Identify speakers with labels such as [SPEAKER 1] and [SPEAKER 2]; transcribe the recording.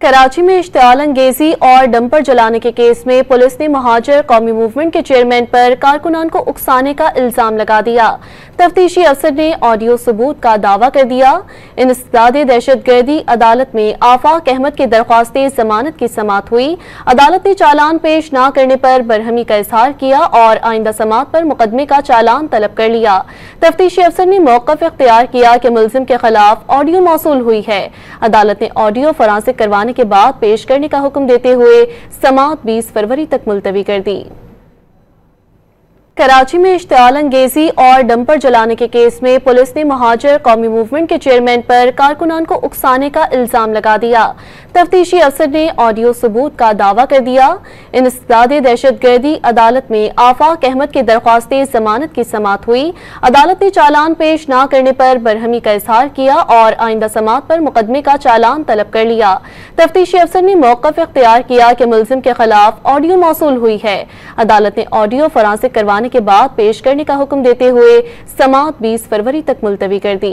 [SPEAKER 1] कराची में इश्तिआल अंगेजी और डंपर जलाने के केस में पुलिस ने महाजर कौमी मूवमेंट के चेयरमैन पर कारकुनान को उकसाने का इल्जाम लगा दिया। तफ्तीशी अफसर ने ऑडियो सबूत का दावा कर दिया। इंसदादे दहशतगर्दी अदालत में आफाक अहमद की दरख्वास्त जमानत की समाअत हुई। अदालत ने चालान पेश न करने पर बरहमी का इजहार किया और आइंदा समाअत पर मुकदमे का चालान तलब कर लिया। तफ्तीशी अफसर ने मौक़िफ़ इख्तियार किया कि मुल्जिम के खिलाफ ऑडियो मौसूल हुई है। अदालत ने ऑडियो फरासिक करवाने के बाद पेश करने का हुक्म देते हुए समाअत 20 फरवरी तक मुलतवी कर दी। कराची में इश्तिआल अंगेजी और डंपर जलाने के केस में पुलिस ने महाजर कौमी मूवमेंट के चेयरमैन पर कारकुनान को उकसाने का इल्जाम लगा दिया। तफ्तीशी अफसर ने ऑडियो सबूत का दावा कर दिया। इंसदादे दहशतगर्दी अदालत में आफाक अहमद की दरख्वास्त जमानत की समाअत हुई। अदालत ने चालान पेश न करने पर बरहमी का इजहार किया और आइंदा समाअत पर मुकदमे का चालान तलब कर लिया। तफ्तीशी अफसर ने मौक़िफ़ इख्तियार किया कि मुल्जिम के खिलाफ ऑडियो मौसूल हुई है। अदालत ने ऑडियो फरासिक करवाने के बाद पेश करने का हुक्म देते हुए समाअत 20 फरवरी तक मुलतवी कर दी।